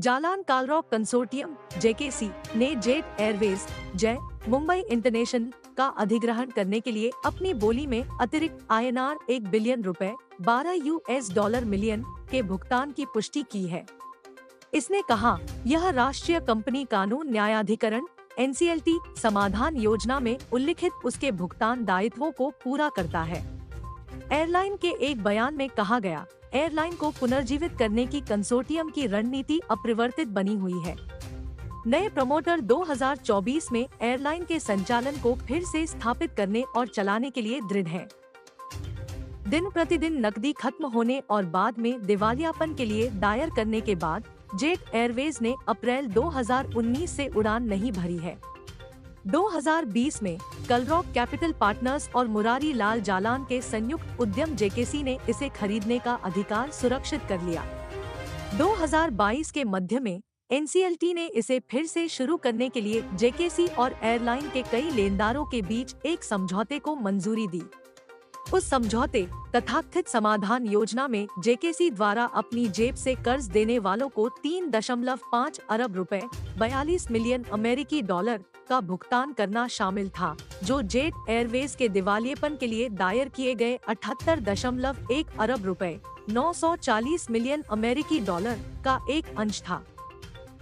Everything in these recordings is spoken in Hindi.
जालान कालरॉक कंसोर्टियम जेकेसी ने जेट एयरवेज जय मुंबई इंटरनेशनल का अधिग्रहण करने के लिए अपनी बोली में अतिरिक्त INR 1 बिलियन रुपए $12 मिलियन के भुगतान की पुष्टि की है। इसने कहा, यह राष्ट्रीय कंपनी कानून न्यायाधिकरण NCLT समाधान योजना में उल्लिखित उसके भुगतान दायित्वों को पूरा करता है। एयरलाइन के एक बयान में कहा गया, एयरलाइन को पुनर्जीवित करने की कंसोर्टियम की रणनीति अपरिवर्तित बनी हुई है। नए प्रमोटर 2024 में एयरलाइन के संचालन को फिर से स्थापित करने और चलाने के लिए दृढ़ हैं। दिन प्रतिदिन नकदी खत्म होने और बाद में दिवालियापन के लिए दायर करने के बाद जेट एयरवेज ने अप्रैल 2019 से उड़ान नहीं भरी है। 2020 में कलरॉक कैपिटल पार्टनर्स और मुरारी लाल जालान के संयुक्त उद्यम जेकेसी ने इसे खरीदने का अधिकार सुरक्षित कर लिया। 2022 के मध्य में NCLT ने इसे फिर से शुरू करने के लिए जेकेसी और एयरलाइन के कई लेनदारों के बीच एक समझौते को मंजूरी दी। उस समझौते तथाकथित समाधान योजना में जेकेसी द्वारा अपनी जेब से कर्ज देने वालों को 3.5 अरब रुपए 42 मिलियन अमेरिकी डॉलर का भुगतान करना शामिल था, जो जेट एयरवेज के दिवालियेपन के लिए दायर किए गए 78.1 अरब रुपए 940 मिलियन अमेरिकी डॉलर का एक अंश था।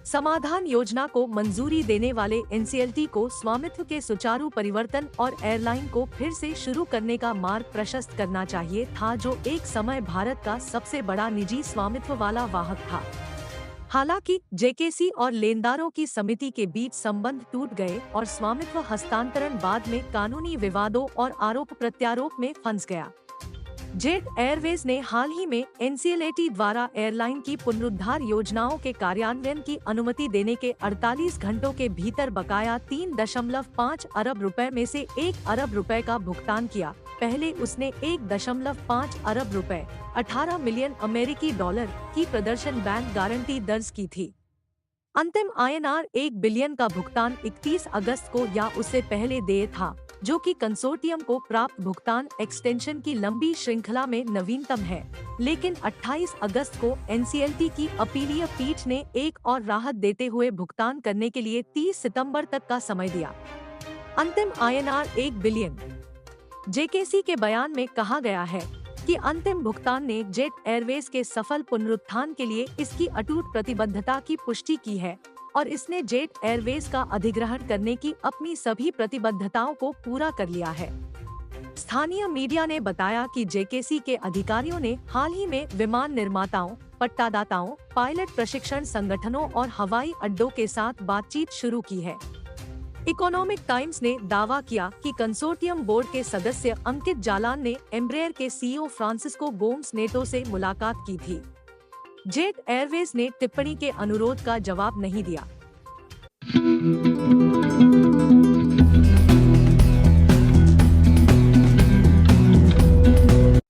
समाधान योजना को मंजूरी देने वाले NCLT को स्वामित्व के सुचारू परिवर्तन और एयरलाइन को फिर से शुरू करने का मार्ग प्रशस्त करना चाहिए था, जो एक समय भारत का सबसे बड़ा निजी स्वामित्व वाला वाहक था। हालांकि जेकेसी और लेनदारों की समिति के बीच संबंध टूट गए और स्वामित्व हस्तांतरण बाद में कानूनी विवादों और आरोप प्रत्यारोप में फंस गया। जेट एयरवेज ने हाल ही में NCLT द्वारा एयरलाइन की पुनरुद्धार योजनाओं के कार्यान्वयन की अनुमति देने के 48 घंटों के भीतर बकाया 3.5 अरब रुपए में से 1 अरब रुपए का भुगतान किया। पहले उसने 1.5 अरब रुपए 18 मिलियन अमेरिकी डॉलर की प्रदर्शन बैंक गारंटी दर्ज की थी। अंतिम INR 1 बिलियन का भुगतान 31 अगस्त को या उससे पहले देय था, जो कि कंसोर्टियम को प्राप्त भुगतान एक्सटेंशन की लंबी श्रृंखला में नवीनतम है। लेकिन 28 अगस्त को NCLT की अपीलीय पीठ ने एक और राहत देते हुए भुगतान करने के लिए 30 सितंबर तक का समय दिया। अंतिम INR 1 बिलियन। जेकेसी के बयान में कहा गया है कि अंतिम भुगतान ने जेट एयरवेज के सफल पुनरुत्थान के लिए इसकी अटूट प्रतिबद्धता की पुष्टि की है और इसने जेट एयरवेज का अधिग्रहण करने की अपनी सभी प्रतिबद्धताओं को पूरा कर लिया है। स्थानीय मीडिया ने बताया कि जेकेसी के अधिकारियों ने हाल ही में विमान निर्माताओं, पट्टादाताओं, पायलट प्रशिक्षण संगठनों और हवाई अड्डों के साथ बातचीत शुरू की है। इकोनॉमिक टाइम्स ने दावा किया कि कंसोर्टियम बोर्ड के सदस्य अंकित जालान ने एम्ब्रेयर के CEO फ्रांसिस्को गोम्स नेटो से मुलाकात की थी। जेट एयरवेज ने टिप्पणी के अनुरोध का जवाब नहीं दिया।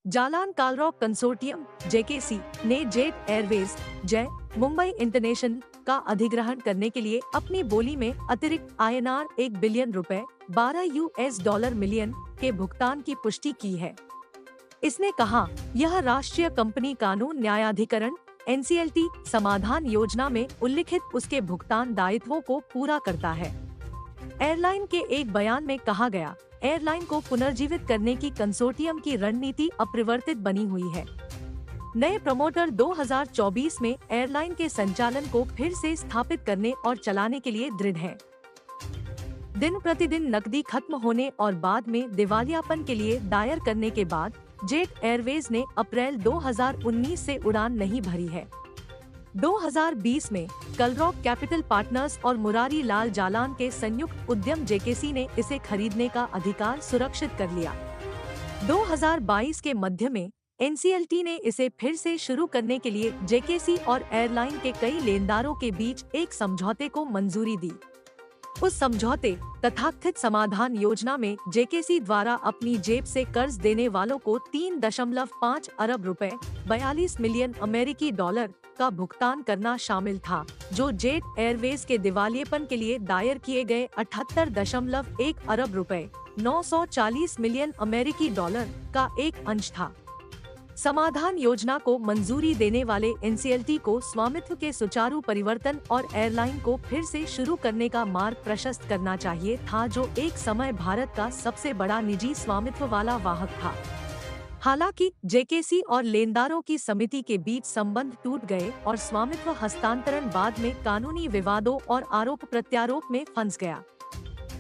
जालान कालरॉक कंसोर्टियम जेकेसी ने जेट एयरवेज जय मुंबई इंटरनेशनल का अधिग्रहण करने के लिए अपनी बोली में अतिरिक्त INR 1 बिलियन रुपए $12 मिलियन के भुगतान की पुष्टि की है। इसने कहा, यह राष्ट्रीय कंपनी कानून न्यायाधिकरण NCLT समाधान योजना में उल्लिखित उसके भुगतान दायित्वों को पूरा करता है। एयरलाइन के एक बयान में कहा गया, एयरलाइन को पुनर्जीवित करने की कंसोर्टियम की रणनीति अपरिवर्तित बनी हुई है। नए प्रमोटर 2024 में एयरलाइन के संचालन को फिर से स्थापित करने और चलाने के लिए दृढ़ हैं। दिन प्रतिदिन नकदी खत्म होने और बाद में दिवालियापन के लिए दायर करने के बाद जेट एयरवेज ने अप्रैल 2019 से उड़ान नहीं भरी है। 2020 में कलरॉक कैपिटल पार्टनर्स और मुरारी लाल जालान के संयुक्त उद्यम जेकेसी ने इसे खरीदने का अधिकार सुरक्षित कर लिया। 2022 के मध्य में NCLT ने इसे फिर से शुरू करने के लिए जेकेसी और एयरलाइन के कई लेनदारों के बीच एक समझौते को मंजूरी दी। उस समझौते तथाकथित समाधान योजना में जेकेसी द्वारा अपनी जेब से कर्ज देने वालों को 3.5 अरब रुपए 42 मिलियन अमेरिकी डॉलर का भुगतान करना शामिल था, जो जेट एयरवेज के दिवालियेपन के लिए दायर किए गए 78.1 अरब रुपए 940 मिलियन अमेरिकी डॉलर का एक अंश था। समाधान योजना को मंजूरी देने वाले एनसीएलटी को स्वामित्व के सुचारू परिवर्तन और एयरलाइन को फिर से शुरू करने का मार्ग प्रशस्त करना चाहिए था, जो एक समय भारत का सबसे बड़ा निजी स्वामित्व वाला वाहक था। हालांकि जेकेसी और लेनदारों की समिति के बीच संबंध टूट गए और स्वामित्व हस्तांतरण बाद में कानूनी विवादों और आरोप प्रत्यारोप में फंस गया।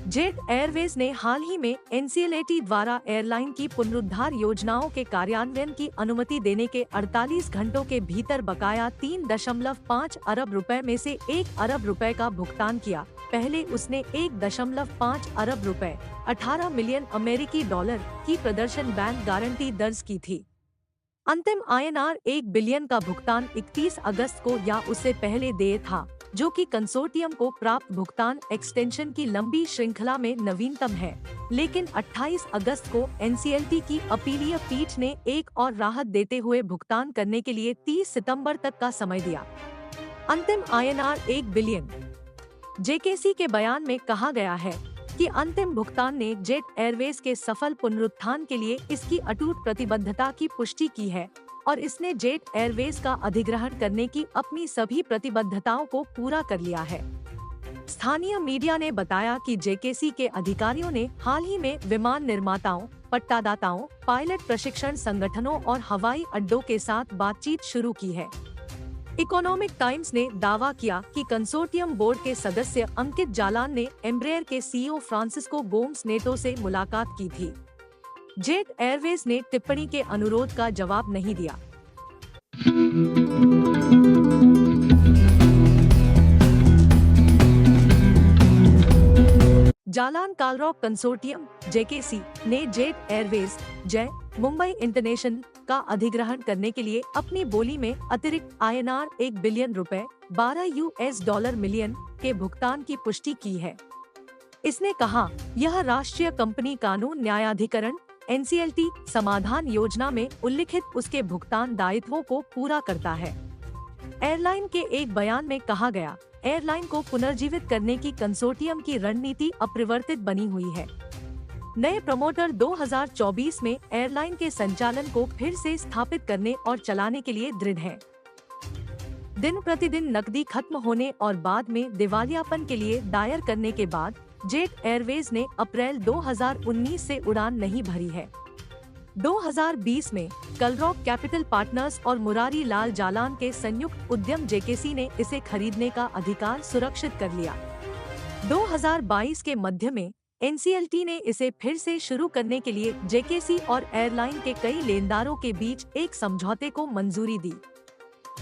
जेट एयरवेज ने हाल ही में एनसीएलटी द्वारा एयरलाइन की पुनरुद्धार योजनाओं के कार्यान्वयन की अनुमति देने के 48 घंटों के भीतर बकाया 3.5 अरब रुपए में से 1 अरब रुपए का भुगतान किया। पहले उसने 1.5 अरब रुपए 18 मिलियन अमेरिकी डॉलर की प्रदर्शन बैंक गारंटी दर्ज की थी। अंतिम INR 1 बिलियन का भुगतान 31 अगस्त को या उससे पहले देय था, जो कि कंसोर्टियम को प्राप्त भुगतान एक्सटेंशन की लंबी श्रृंखला में नवीनतम है। लेकिन 28 अगस्त को एनसीएलटी की अपीलीय पीठ ने एक और राहत देते हुए भुगतान करने के लिए 30 सितंबर तक का समय दिया। अंतिम INR 1 बिलियन। जेकेसी के बयान में कहा गया है कि अंतिम भुगतान ने जेट एयरवेज के सफल पुनरुत्थान के लिए इसकी अटूट प्रतिबद्धता की पुष्टि की है और इसने जेट एयरवेज का अधिग्रहण करने की अपनी सभी प्रतिबद्धताओं को पूरा कर लिया है। स्थानीय मीडिया ने बताया कि जेकेसी के अधिकारियों ने हाल ही में विमान निर्माताओं, पट्टादाताओं, पायलट प्रशिक्षण संगठनों और हवाई अड्डों के साथ बातचीत शुरू की है। इकोनॉमिक टाइम्स ने दावा किया कि कंसोर्टियम बोर्ड के सदस्य अंकित जालान ने एम्ब्रेयर के CEO फ्रांसिस्को गोम्स नेटो से मुलाकात की थी। जेट एयरवेज ने टिप्पणी के अनुरोध का जवाब नहीं दिया। जालान कार्लरॉक कंसोर्टियम जेकेसी ने जेट एयरवेज जय मुंबई इंटरनेशनल का अधिग्रहण करने के लिए अपनी बोली में अतिरिक्त INR 1 बिलियन रुपए $12 मिलियन के भुगतान की पुष्टि की है। इसने कहा, यह राष्ट्रीय कंपनी कानून न्यायाधिकरण एनसीएलटी समाधान योजना में उल्लिखित उसके भुगतान दायित्वों को पूरा करता है। एयरलाइन के एक बयान में कहा गया, एयरलाइन को पुनर्जीवित करने की कंसोर्टियम की रणनीति अपरिवर्तित बनी हुई है। नए प्रमोटर 2024 में एयरलाइन के संचालन को फिर से स्थापित करने और चलाने के लिए दृढ़ हैं। दिन प्रतिदिन नकदी खत्म होने और बाद में दिवालियापन के लिए दायर करने के बाद जेट एयरवेज ने अप्रैल 2019 से उड़ान नहीं भरी है। 2020 में कलरॉक कैपिटल पार्टनर्स और मुरारी लाल जालान के संयुक्त उद्यम जेकेसी ने इसे खरीदने का अधिकार सुरक्षित कर लिया। 2022 के मध्य में एनसीएलटी ने इसे फिर से शुरू करने के लिए जेकेसी और एयरलाइन के कई लेनदारों के बीच एक समझौते को मंजूरी दी।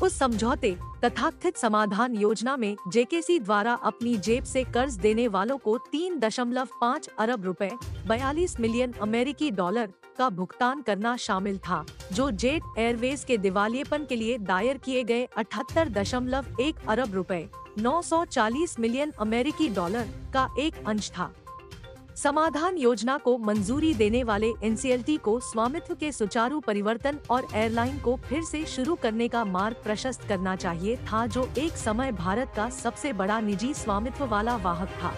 उस समझौते तथाकथित समाधान योजना में जेकेसी द्वारा अपनी जेब से कर्ज देने वालों को 3.5 अरब रुपए 42 मिलियन अमेरिकी डॉलर का भुगतान करना शामिल था, जो जेट एयरवेज के दिवालियेपन के लिए दायर किए गए 78.1 अरब रुपए 940 मिलियन अमेरिकी डॉलर का एक अंश था। समाधान योजना को मंजूरी देने वाले एनसीएलटी को स्वामित्व के सुचारू परिवर्तन और एयरलाइन को फिर से शुरू करने का मार्ग प्रशस्त करना चाहिए था, जो एक समय भारत का सबसे बड़ा निजी स्वामित्व वाला वाहक था।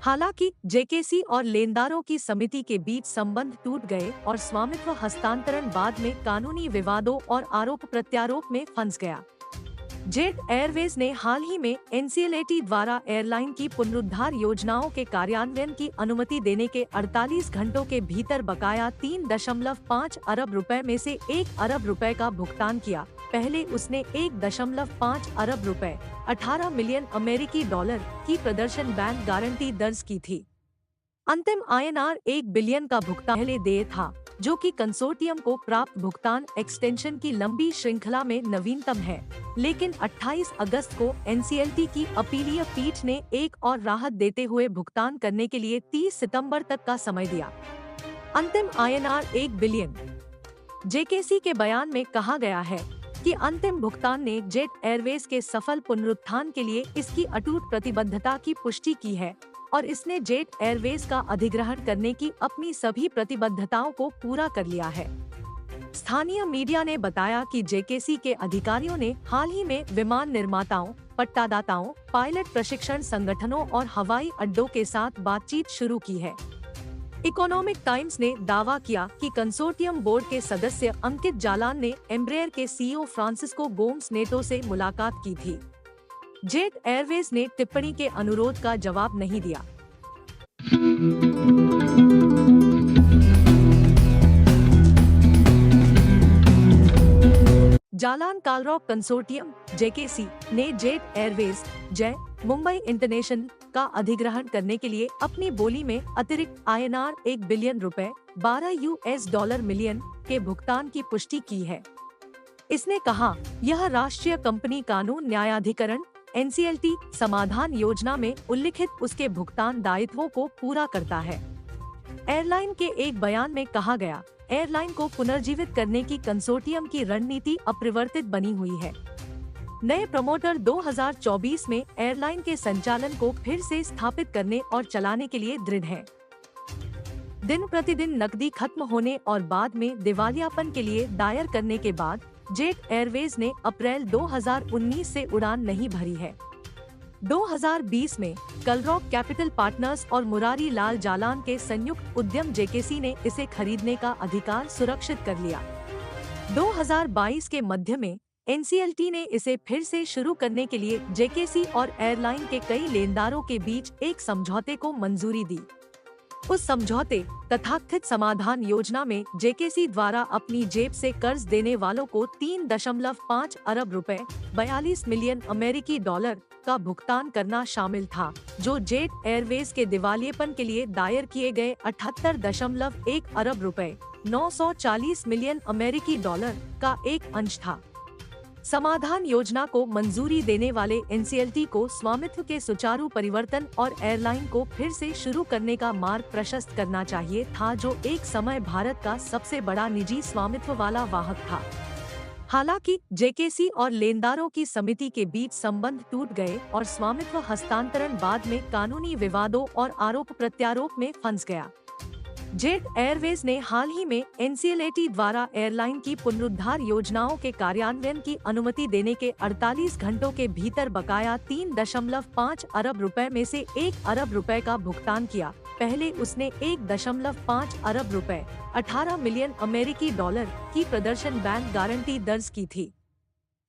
हालांकि जेकेसी और लेनदारों की समिति के बीच संबंध टूट गए और स्वामित्व हस्तांतरण बाद में कानूनी विवादों और आरोप प्रत्यारोप में फंस गया। जेट एयरवेज ने हाल ही में एनसीएलटी द्वारा एयरलाइन की पुनरुद्धार योजनाओं के कार्यान्वयन की अनुमति देने के 48 घंटों के भीतर बकाया 3.5 अरब रुपए में से 1 अरब रुपए का भुगतान किया। पहले उसने 1.5 अरब रुपए 18 मिलियन अमेरिकी डॉलर की प्रदर्शन बैंक गारंटी दर्ज की थी। अंतिम INR 1 बिलियन का भुगतान पहले देय था, जो कि कंसोर्टियम को प्राप्त भुगतान एक्सटेंशन की लंबी श्रृंखला में नवीनतम है। लेकिन 28 अगस्त को एनसीएलटी की अपीलीय पीठ ने एक और राहत देते हुए भुगतान करने के लिए 30 सितंबर तक का समय दिया। अंतिम INR 1 बिलियन। जेकेसी के बयान में कहा गया है कि अंतिम भुगतान ने जेट एयरवेज के सफल पुनरुत्थान के लिए इसकी अटूट प्रतिबद्धता की पुष्टि की है और इसने जेट एयरवेज का अधिग्रहण करने की अपनी सभी प्रतिबद्धताओं को पूरा कर लिया है। स्थानीय मीडिया ने बताया कि जेकेसी के अधिकारियों ने हाल ही में विमान निर्माताओं, पट्टादाताओं, पायलट प्रशिक्षण संगठनों और हवाई अड्डों के साथ बातचीत शुरू की है। इकोनॉमिक टाइम्स ने दावा किया कि कंसोर्टियम बोर्ड के सदस्य अंकित जालान ने एम्ब्रेयर के सीईओ फ्रांसिस्को गोम्स नेटो से मुलाकात की थी। जेट एयरवेज ने टिप्पणी के अनुरोध का जवाब नहीं दिया। जालान कार्लरॉक कंसोर्टियम जेकेसी ने जेट एयरवेज जय मुंबई इंटरनेशनल का अधिग्रहण करने के लिए अपनी बोली में अतिरिक्त INR 1 बिलियन रुपए $12 मिलियन के भुगतान की पुष्टि की है। इसने कहा, यह राष्ट्रीय कंपनी कानून न्यायाधिकरण NCLT समाधान योजना में उल्लिखित उसके भुगतान दायित्वों को पूरा करता है। एयरलाइन के एक बयान में कहा गया, एयरलाइन को पुनर्जीवित करने की कंसोर्टियम की रणनीति अपरिवर्तित बनी हुई है। नए प्रमोटर 2024 में एयरलाइन के संचालन को फिर से स्थापित करने और चलाने के लिए दृढ़ हैं। दिन प्रतिदिन नकदी खत्म होने और बाद में दिवालियापन के लिए दायर करने के बाद जेट एयरवेज ने अप्रैल 2019 से उड़ान नहीं भरी है। 2020 में कलरॉक कैपिटल पार्टनर्स और मुरारी लाल जालान के संयुक्त उद्यम जेकेसी ने इसे खरीदने का अधिकार सुरक्षित कर लिया। 2022 के मध्य में NCLT ने इसे फिर से शुरू करने के लिए जेकेसी और एयरलाइन के कई लेनदारों के बीच एक समझौते को मंजूरी दी। उस समझौते तथाकथित समाधान योजना में जेकेसी द्वारा अपनी जेब से कर्ज देने वालों को 3.5 अरब रुपए 42 मिलियन अमेरिकी डॉलर का भुगतान करना शामिल था, जो जेट एयरवेज के दिवालियेपन के लिए दायर किए गए 78.1 अरब रुपए 940 मिलियन अमेरिकी डॉलर का एक अंश था। समाधान योजना को मंजूरी देने वाले NCLT को स्वामित्व के सुचारू परिवर्तन और एयरलाइन को फिर से शुरू करने का मार्ग प्रशस्त करना चाहिए था, जो एक समय भारत का सबसे बड़ा निजी स्वामित्व वाला वाहक था। हालांकि जेकेसी और लेनदारों की समिति के बीच संबंध टूट गए और स्वामित्व हस्तांतरण बाद में कानूनी विवादों और आरोप प्रत्यारोप में फंस गया। जेट एयरवेज ने हाल ही में NCLT द्वारा एयरलाइन की पुनरुद्धार योजनाओं के कार्यान्वयन की अनुमति देने के 48 घंटों के भीतर बकाया 3.5 अरब रुपए में से 1 अरब रुपए का भुगतान किया। पहले उसने 1.5 अरब रुपए 18 मिलियन अमेरिकी डॉलर की प्रदर्शन बैंक गारंटी दर्ज की थी।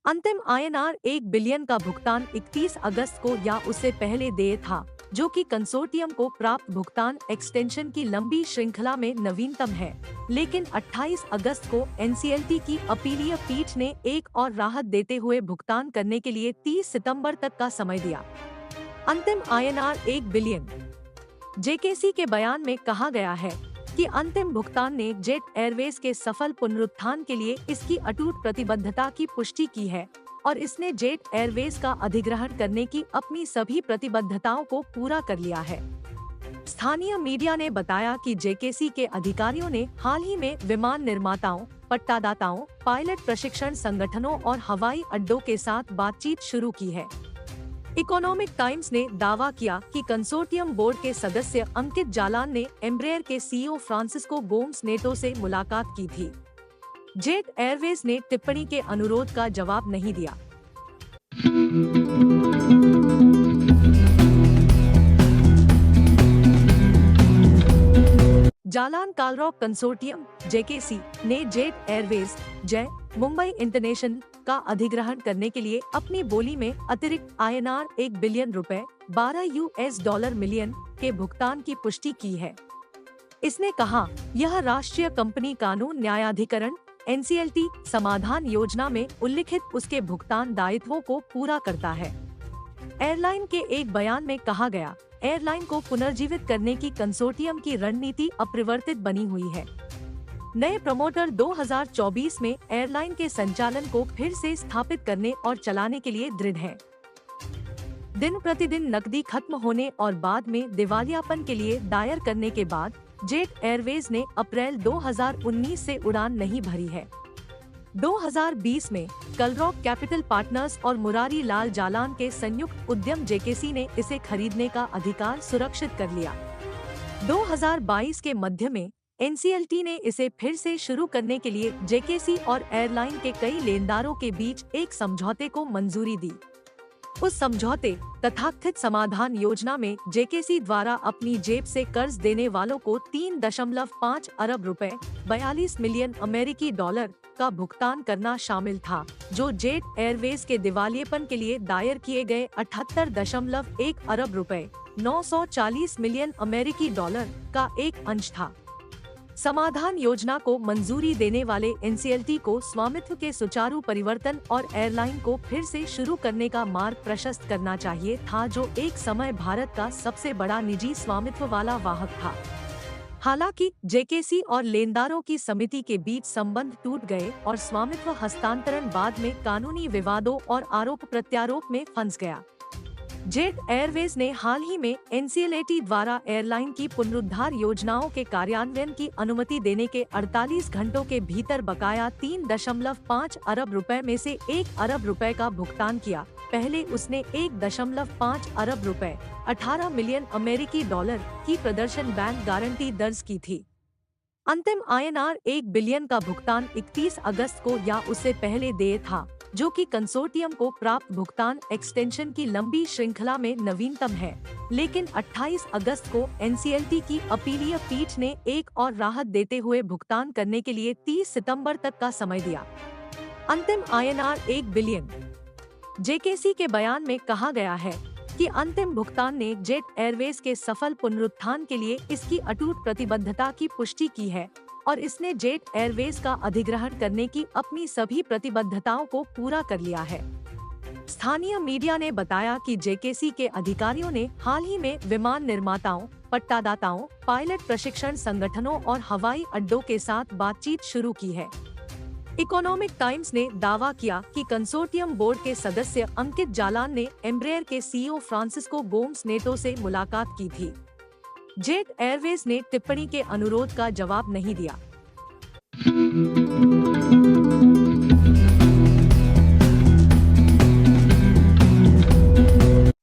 अंतिम INR 1 बिलियन का भुगतान 31 अगस्त को या उससे पहले देय था, जो कि कंसोर्टियम को प्राप्त भुगतान एक्सटेंशन की लंबी श्रृंखला में नवीनतम है। लेकिन 28 अगस्त को NCLT की अपीलीय पीठ ने एक और राहत देते हुए भुगतान करने के लिए 30 सितंबर तक का समय दिया। अंतिम INR 1 बिलियन। जेकेसी के बयान में कहा गया है कि अंतिम भुगतान ने जेट एयरवेज के सफल पुनरुत्थान के लिए इसकी अटूट प्रतिबद्धता की पुष्टि की है और इसने जेट एयरवेज का अधिग्रहण करने की अपनी सभी प्रतिबद्धताओं को पूरा कर लिया है। स्थानीय मीडिया ने बताया कि जेकेसी के अधिकारियों ने हाल ही में विमान निर्माताओं, पट्टादाताओं, पायलट प्रशिक्षण संगठनों और हवाई अड्डों के साथ बातचीत शुरू की है। इकोनॉमिक टाइम्स ने दावा किया कि कंसोर्टियम बोर्ड के सदस्य अंकित जालान ने एम्ब्रेयर के सीईओ फ्रांसिस्को गोम्स नेटो से मुलाकात की थी। जेट एयरवेज ने टिप्पणी के अनुरोध का जवाब नहीं दिया। जालान कार्लरॉक कंसोर्टियम जेकेसी ने जेट एयरवेज जय मुंबई इंटरनेशनल का अधिग्रहण करने के लिए अपनी बोली में अतिरिक्त INR 1 बिलियन रुपए $12 मिलियन के भुगतान की पुष्टि की है। इसने कहा, यह राष्ट्रीय कंपनी कानून न्यायाधिकरण NCLT समाधान योजना में उल्लिखित उसके भुगतान दायित्वों को पूरा करता है। एयरलाइन के एक बयान में कहा गया, एयरलाइन को पुनर्जीवित करने की कंसोर्टियम की रणनीति अपरिवर्तित बनी हुई है। नए प्रमोटर 2024 में एयरलाइन के संचालन को फिर से स्थापित करने और चलाने के लिए दृढ़ हैं। दिन प्रतिदिन नकदी खत्म होने और बाद में दिवालियापन के लिए दायर करने के बाद जेट एयरवेज ने अप्रैल 2019 से उड़ान नहीं भरी है। 2020 में कलरॉक कैपिटल पार्टनर्स और मुरारी लाल जालान के संयुक्त उद्यम जेकेसी ने इसे खरीदने का अधिकार सुरक्षित कर लिया। 2022 के मध्य में NCLT ने इसे फिर से शुरू करने के लिए जेकेसी और एयरलाइन के कई लेनदारों के बीच एक समझौते को मंजूरी दी। उस समझौते तथाकथित समाधान योजना में जेकेसी द्वारा अपनी जेब से कर्ज देने वालों को 3.5 अरब रुपए 42 मिलियन अमेरिकी डॉलर का भुगतान करना शामिल था, जो जेट एयरवेज के दिवालियेपन के लिए दायर किए गए 78.1 अरब रुपए 940 मिलियन अमेरिकी डॉलर का एक अंश था। समाधान योजना को मंजूरी देने वाले एनसीएलटी को स्वामित्व के सुचारू परिवर्तन और एयरलाइन को फिर से शुरू करने का मार्ग प्रशस्त करना चाहिए था, जो एक समय भारत का सबसे बड़ा निजी स्वामित्व वाला वाहक था। हालांकि जेकेसी और लेनदारों की समिति के बीच संबंध टूट गए और स्वामित्व हस्तांतरण बाद में कानूनी विवादों और आरोप प्रत्यारोप में फंस गया। जेट एयरवेज ने हाल ही में एनसीएलटी द्वारा एयरलाइन की पुनरुद्धार योजनाओं के कार्यान्वयन की अनुमति देने के 48 घंटों के भीतर बकाया 3.5 अरब रुपए में से 1 अरब रुपए का भुगतान किया। पहले उसने 1.5 अरब रुपए 18 मिलियन अमेरिकी डॉलर की प्रदर्शन बैंक गारंटी दर्ज की थी। अंतिम INR 1 बिलियन का भुगतान 31 अगस्त को या उससे पहले देय था, जो कि कंसोर्टियम को प्राप्त भुगतान एक्सटेंशन की लंबी श्रृंखला में नवीनतम है। लेकिन 28 अगस्त को एनसीएलटी की अपीलीय पीठ ने एक और राहत देते हुए भुगतान करने के लिए 30 सितंबर तक का समय दिया। अंतिम INR 1 बिलियन। जेकेसी के बयान में कहा गया है कि अंतिम भुगतान ने जेट एयरवेज के सफल पुनरुत्थान के लिए इसकी अटूट प्रतिबद्धता की पुष्टि की है और इसने जेट एयरवेज का अधिग्रहण करने की अपनी सभी प्रतिबद्धताओं को पूरा कर लिया है। स्थानीय मीडिया ने बताया कि जेकेसी के अधिकारियों ने हाल ही में विमान निर्माताओं, पट्टादाताओं, पायलट प्रशिक्षण संगठनों और हवाई अड्डों के साथ बातचीत शुरू की है। इकोनॉमिक टाइम्स ने दावा किया कि कंसोर्टियम बोर्ड के सदस्य अंकित जालान ने एम्ब्रेयर के सीईओ फ्रांसिस्को गोम्स नेटो से मुलाकात की थी। जेट एयरवेज ने टिप्पणी के अनुरोध का जवाब नहीं दिया।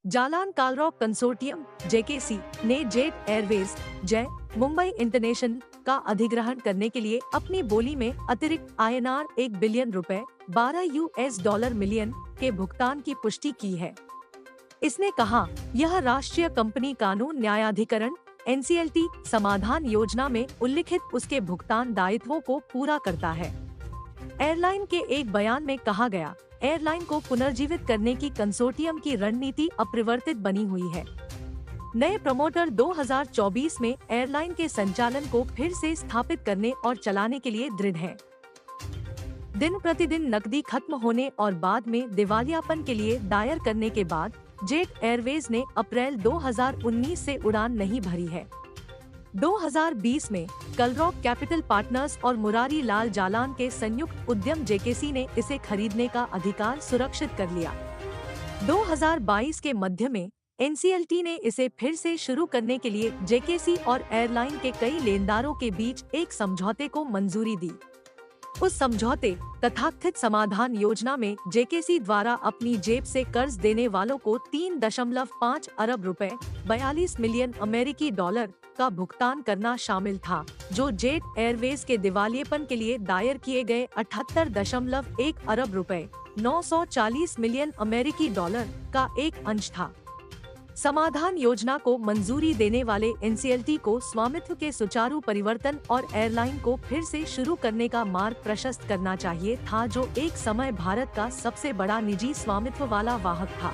जालान कार्लरॉक कंसोर्टियम जेकेसी ने जेट एयरवेज जय मुंबई इंटरनेशनल का अधिग्रहण करने के लिए अपनी बोली में अतिरिक्त INR 1 बिलियन रुपए 12 US डॉलर मिलियन के भुगतान की पुष्टि की है। इसने कहा, यह राष्ट्रीय कंपनी कानून न्यायाधिकरण एनसीएलटी समाधान योजना में उल्लिखित उसके भुगतान दायित्वों को पूरा करता है। एयरलाइन के एक बयान में कहा गया, एयरलाइन को पुनर्जीवित करने की कंसोर्टियम की रणनीति अपरिवर्तित बनी हुई है। नए प्रमोटर 2024 में एयरलाइन के संचालन को फिर से स्थापित करने और चलाने के लिए दृढ़ हैं। दिन प्रतिदिन नकदी खत्म होने और बाद में दिवालियापन के लिए दायर करने के बाद जेट एयरवेज ने अप्रैल 2019 से उड़ान नहीं भरी है। 2020 में कलरॉक कैपिटल पार्टनर्स और मुरारी लाल जालान के संयुक्त उद्यम जेकेसी ने इसे खरीदने का अधिकार सुरक्षित कर लिया। 2022 के मध्य में एनसीएलटी ने इसे फिर से शुरू करने के लिए जेकेसी और एयरलाइन के कई लेनदारों के बीच एक समझौते को मंजूरी दी। उस समझौते तथाकथित समाधान योजना में जेकेसी द्वारा अपनी जेब से कर्ज देने वालों को 3.5 अरब रुपए 42 मिलियन अमेरिकी डॉलर का भुगतान करना शामिल था, जो जेट एयरवेज के दिवालियेपन के लिए दायर किए गए 78.1 अरब रुपए 940 मिलियन अमेरिकी डॉलर का एक अंश था। समाधान योजना को मंजूरी देने वाले एनसीएलटी को स्वामित्व के सुचारू परिवर्तन और एयरलाइन को फिर से शुरू करने का मार्ग प्रशस्त करना चाहिए था, जो एक समय भारत का सबसे बड़ा निजी स्वामित्व वाला वाहक था।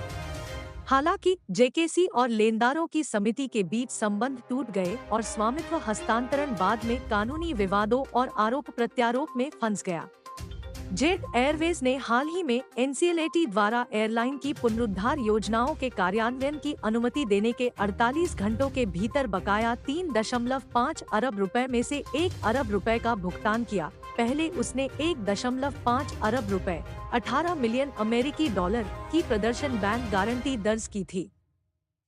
हालांकि जेकेसी और लेनदारों की समिति के बीच संबंध टूट गए और स्वामित्व हस्तांतरण बाद में कानूनी विवादों और आरोप प्रत्यारोप में फंस गया। जेट एयरवेज ने हाल ही में एनसीएलटी द्वारा एयरलाइन की पुनरुद्धार योजनाओं के कार्यान्वयन की अनुमति देने के 48 घंटों के भीतर बकाया 3.5 अरब रुपए में से 1 अरब रुपए का भुगतान किया। पहले उसने 1.5 अरब रुपए 18 मिलियन अमेरिकी डॉलर की प्रदर्शन बैंक गारंटी दर्ज की थी।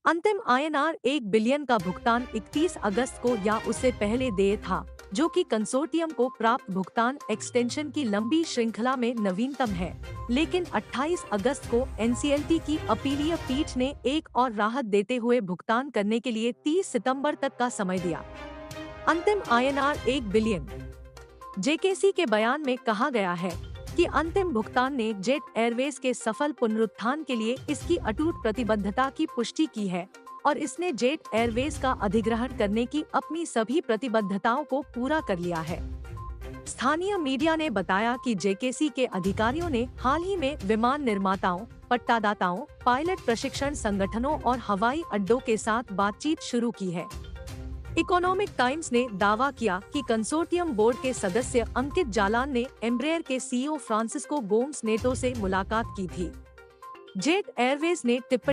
अंतिम INR 1 बिलियन का भुगतान 31 अगस्त को या उससे पहले देय था, जो कि कंसोर्टियम को प्राप्त भुगतान एक्सटेंशन की लंबी श्रृंखला में नवीनतम है। लेकिन 28 अगस्त को एनसीएलटी की अपीलीय पीठ ने एक और राहत देते हुए भुगतान करने के लिए 30 सितंबर तक का समय दिया। अंतिम INR 1 बिलियन। जेकेसी के बयान में कहा गया है कि अंतिम भुगतान ने जेट एयरवेज के सफल पुनरुत्थान के लिए इसकी अटूट प्रतिबद्धता की पुष्टि की है और इसने जेट एयरवेज का अधिग्रहण करने की अपनी सभी प्रतिबद्धताओं को पूरा कर लिया है। स्थानीय मीडिया ने बताया कि जेकेसी के अधिकारियों ने हाल ही में विमान निर्माताओं, पट्टादाताओं, पायलट प्रशिक्षण संगठनों और हवाई अड्डों के साथ बातचीत शुरू की है। इकोनॉमिक टाइम्स ने दावा किया कि कंसोर्टियम बोर्ड के सदस्य अंकित जालान ने एम्ब्रेयर के सीईओ फ्रांसिस्को गोम्स नेटो से मुलाकात की थी। जेट एयरवेज ने टिप्पणी